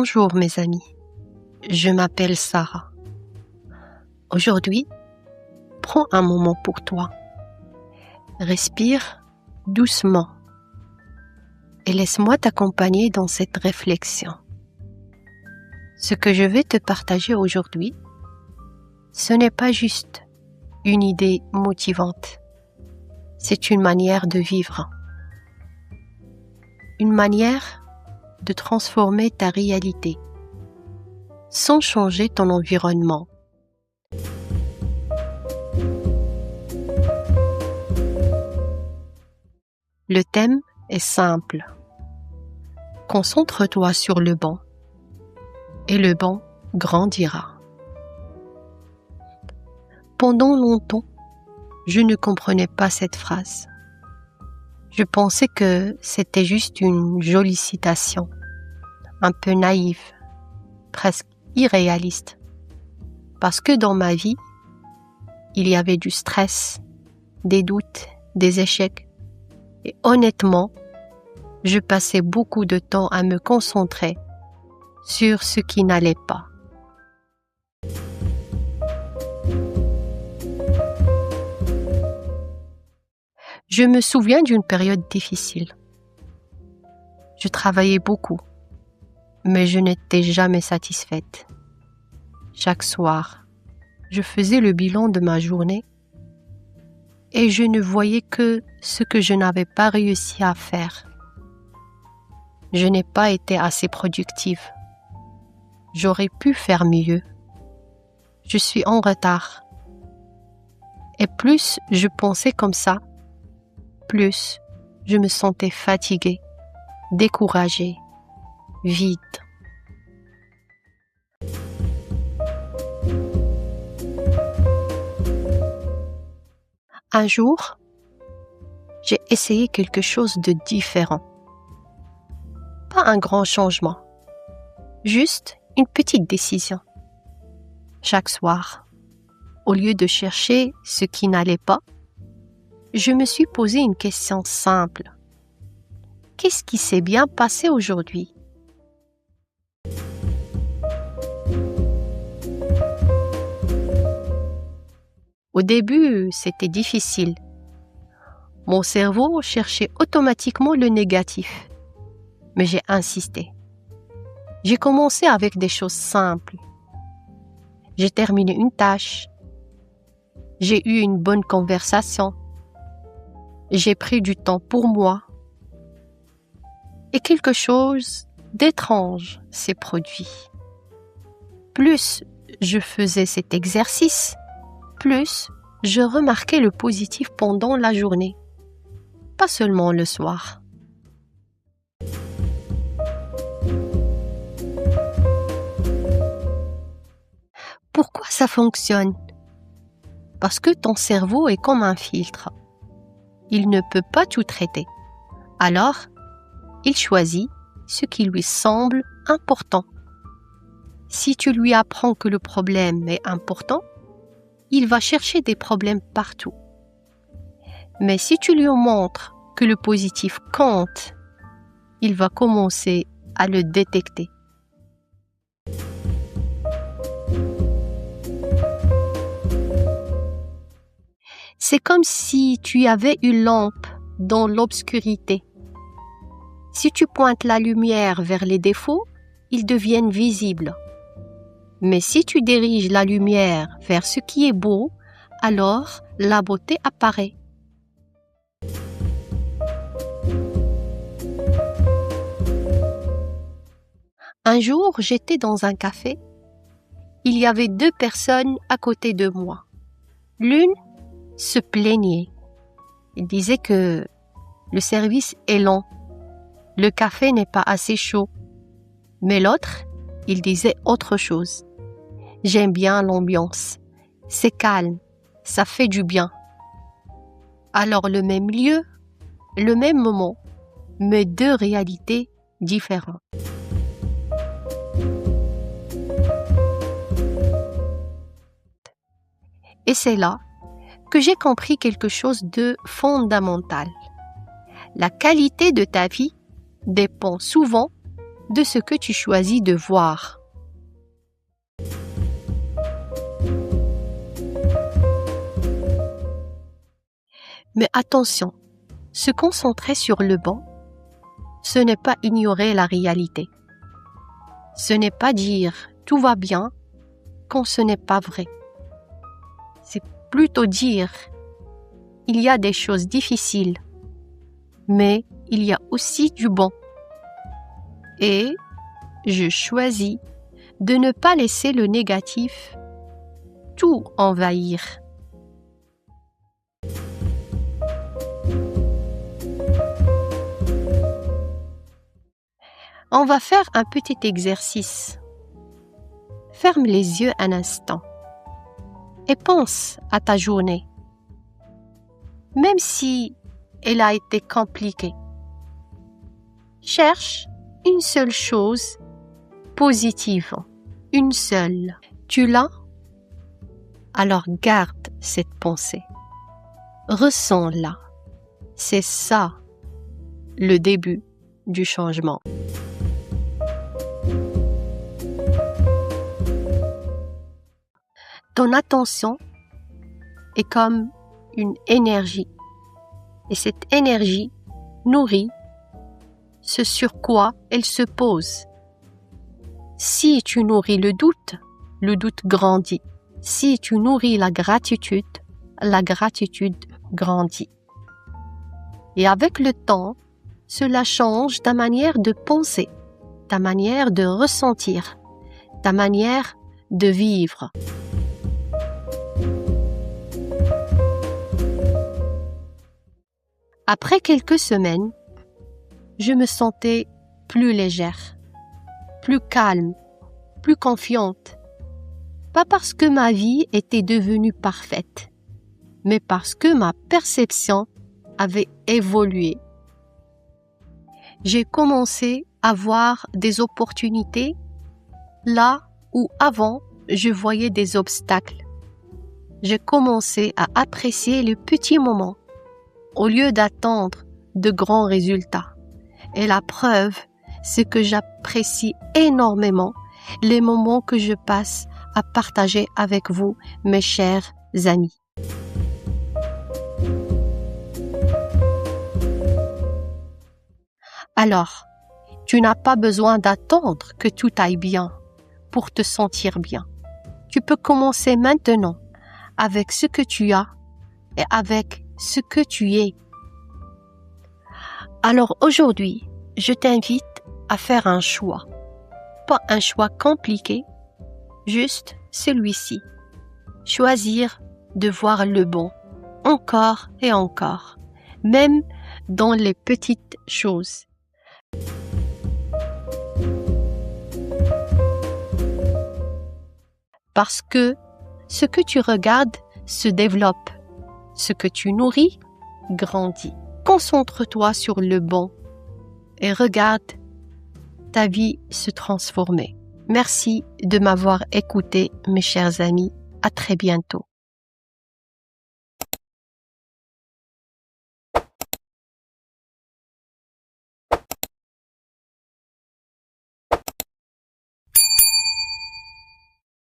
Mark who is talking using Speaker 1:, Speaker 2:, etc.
Speaker 1: Bonjour mes amis, je m'appelle Sarah. Aujourd'hui, prends un moment pour toi. Respire doucement et laisse-moi t'accompagner dans cette réflexion. Ce que je vais te partager aujourd'hui, ce n'est pas juste une idée motivante, c'est une manière de vivre. Une manière de transformer ta réalité sans changer ton environnement. Le thème est simple. Concentre-toi sur le banc et le banc grandira. Pendant longtemps, je ne comprenais pas cette phrase. Je pensais que c'était juste une jolie citation, un peu naïve, presque irréaliste. Parce que dans ma vie, il y avait du stress, des doutes, des échecs. Et honnêtement, je passais beaucoup de temps à me concentrer sur ce qui n'allait pas. Je me souviens d'une période difficile. Je travaillais beaucoup, mais je n'étais jamais satisfaite. Chaque soir, je faisais le bilan de ma journée et je ne voyais que ce que je n'avais pas réussi à faire. Je n'ai pas été assez productive. J'aurais pu faire mieux. Je suis en retard. Et plus je pensais comme ça, plus je me sentais fatiguée, découragée, vide. Un jour, j'ai essayé quelque chose de différent. Pas un grand changement, juste une petite décision. Chaque soir, au lieu de chercher ce qui n'allait pas, je me suis posé une question simple. Qu'est-ce qui s'est bien passé aujourd'hui? Au début, c'était difficile. Mon cerveau cherchait automatiquement le négatif. Mais j'ai insisté. J'ai commencé avec des choses simples. J'ai terminé une tâche. J'ai eu une bonne conversation. J'ai pris du temps pour moi. Et quelque chose d'étrange s'est produit. Plus je faisais cet exercice, plus je remarquais le positif pendant la journée, pas seulement le soir. Pourquoi ça fonctionne? Parce que ton cerveau est comme un filtre. Il ne peut pas tout traiter. Alors, il choisit ce qui lui semble important. Si tu lui apprends que le problème est important, il va chercher des problèmes partout. Mais si tu lui montres que le positif compte, il va commencer à le détecter. C'est comme si tu avais une lampe dans l'obscurité. Si tu pointes la lumière vers les défauts, ils deviennent visibles. Mais si tu diriges la lumière vers ce qui est beau, alors la beauté apparaît. Un jour, j'étais dans un café. Il y avait 2 personnes à côté de moi. L'une se plaignait. Elle disait que le service est lent. Le café n'est pas assez chaud. Mais l'autre, il disait autre chose. J'aime bien l'ambiance. C'est calme. Ça fait du bien. Alors le même lieu, le même moment, mais 2 réalités différentes. Et c'est là que j'ai compris quelque chose de fondamental. La qualité de ta vie dépend souvent de ce que tu choisis de voir. Mais attention, se concentrer sur le bon, ce n'est pas ignorer la réalité. Ce n'est pas dire « tout va bien » quand ce n'est pas vrai. C'est plutôt dire « il y a des choses difficiles, mais il y a aussi du bon. » Et je choisis de ne pas laisser le négatif tout envahir. On va faire un petit exercice. Ferme les yeux un instant et pense à ta journée. Même si elle a été compliquée, cherche une seule chose positive, une seule. Tu l'as? Alors garde cette pensée. Ressens-la. C'est ça, le début du changement. Ton attention est comme une énergie. Et cette énergie nourrit ce sur quoi elle se pose. Si tu nourris le doute grandit. Si tu nourris la gratitude grandit. Et avec le temps, cela change ta manière de penser, ta manière de ressentir, ta manière de vivre. Après quelques semaines, je me sentais plus légère, plus calme, plus confiante. Pas parce que ma vie était devenue parfaite, mais parce que ma perception avait évolué. J'ai commencé à voir des opportunités là où avant je voyais des obstacles. J'ai commencé à apprécier les petits moments au lieu d'attendre de grands résultats. Et la preuve, c'est que j'apprécie énormément les moments que je passe à partager avec vous, mes chers amis. Alors, tu n'as pas besoin d'attendre que tout aille bien pour te sentir bien. Tu peux commencer maintenant avec ce que tu as et avec ce que tu es. Alors aujourd'hui, je t'invite à faire un choix. Pas un choix compliqué, juste celui-ci. Choisir de voir le bon, encore et encore, même dans les petites choses. Parce que ce que tu regardes se développe, ce que tu nourris grandit. Concentre-toi sur le bon et regarde ta vie se transformer. Merci de m'avoir écouté, mes chers amis. À très bientôt.